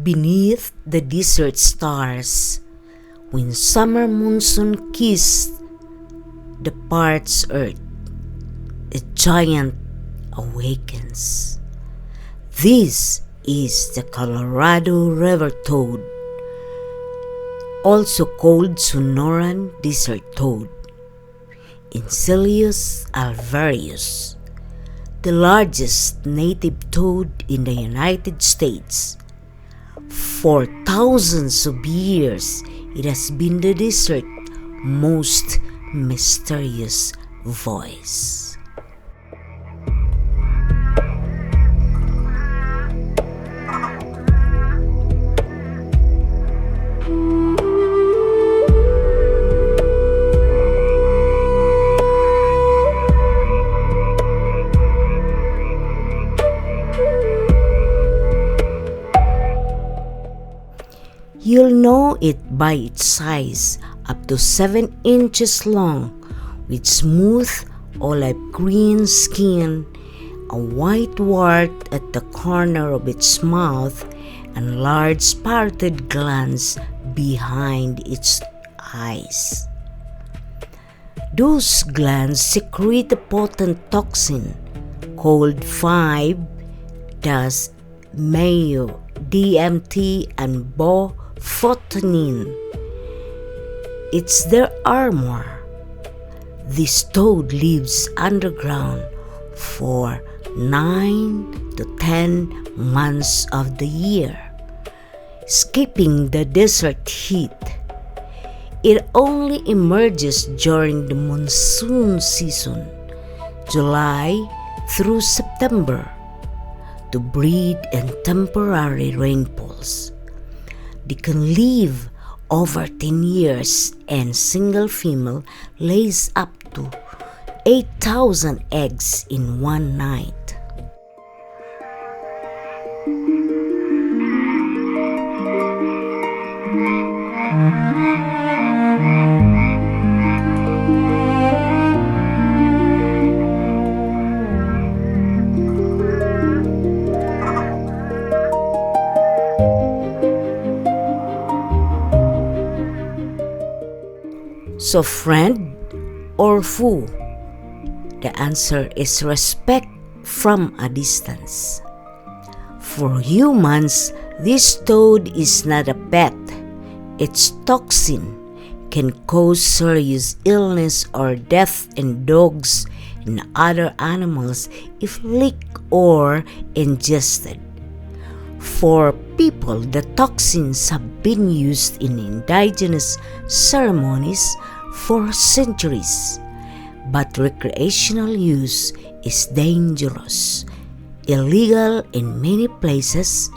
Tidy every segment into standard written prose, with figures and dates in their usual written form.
Beneath the desert stars, when summer monsoon kissed the parched earth, a giant awakens. This is the Colorado River toad, also called Sonoran desert toad, Incilius alvarius, the largest native toad in the United States. For thousands of years, it has been the desert's most mysterious voice. You'll know it by its size, up to 7 inches long, with smooth olive green skin, a white wart at the corner of its mouth, and large sprouted glands behind its eyes. Those glands secrete a potent toxin called 5-MeO, DMT, and bophotonin. It's their armor. This toad lives underground for 9 to 10 months of the year, escaping the desert heat. It only emerges during the monsoon season, July through September, to breed in temporary rainfalls. They can live over 10 years, and single female lays up to 8,000 eggs in one night. So friend or foe? The answer is respect from a distance. For humans, this toad is not a pet. Its toxin can cause serious illness or death in dogs and other animals if licked or ingested. For people, the toxins have been used in indigenous ceremonies for centuries, but recreational use is dangerous, illegal in many places,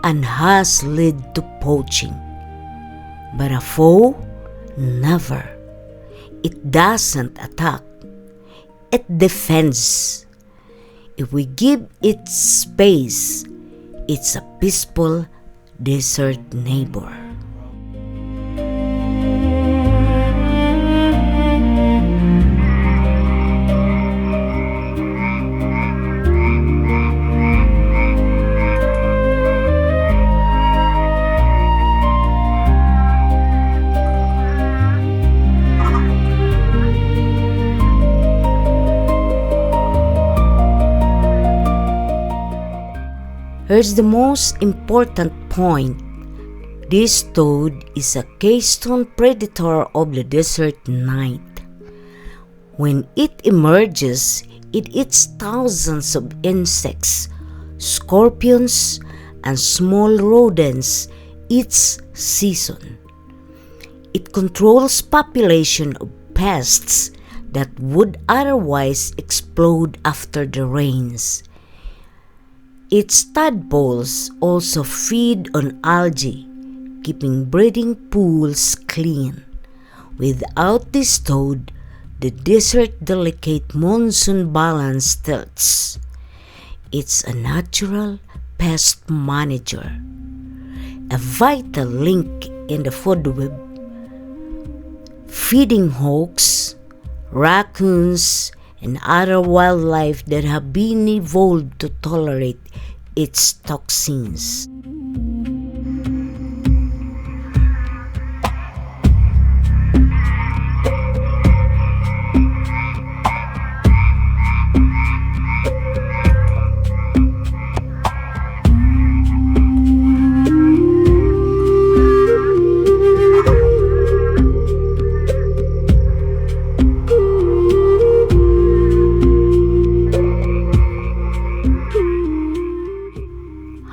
and has led to poaching. But a foe? Never. It doesn't attack. It defends. If we give it space, it's a peaceful desert neighbor. Here's the most important point. This toad is a keystone predator of the desert night. When it emerges, it eats thousands of insects, scorpions, and small rodents each season. It controls population of pests that would otherwise explode after the rains. Its tadpoles also feed on algae, keeping breeding pools clean. Without this toad, the desert delicate monsoon balance tilts. It's a natural pest manager, a vital link in the food web, feeding hawks, raccoons, and other wildlife that have been evolved to tolerate its toxins.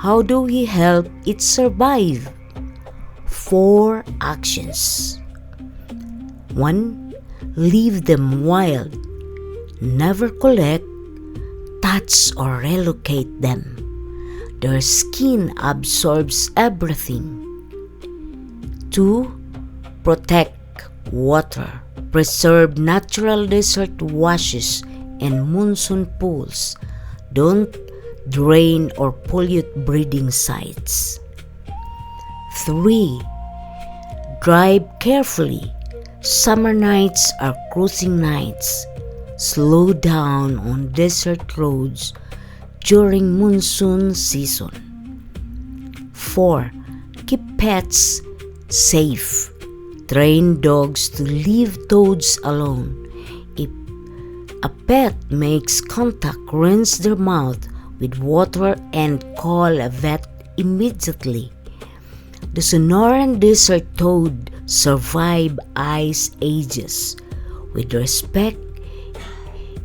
How do we help it survive? 4 actions. 1. Leave them wild. Never collect, touch, or relocate them. Their skin absorbs everything. 2. Protect water. Preserve natural desert washes and monsoon pools. Don't drain or pollute breeding sites. 3. Drive carefully. Summer nights are cruising nights. Slow down on desert roads during monsoon season. 4. Keep pets safe. Train dogs to leave toads alone. If a pet makes contact, rinse their mouth with water and call a vet immediately. The Sonoran desert toad survive ice ages. With respect,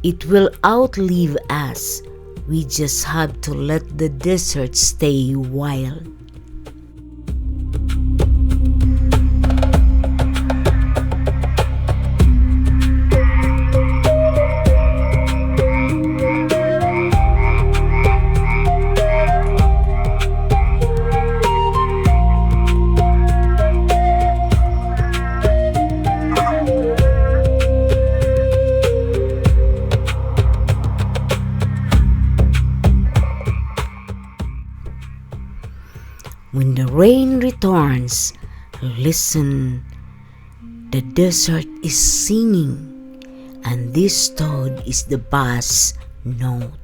it will outlive us. We just have to let the desert stay wild. When the rain returns, listen. The desert is singing, and this toad is the bass note.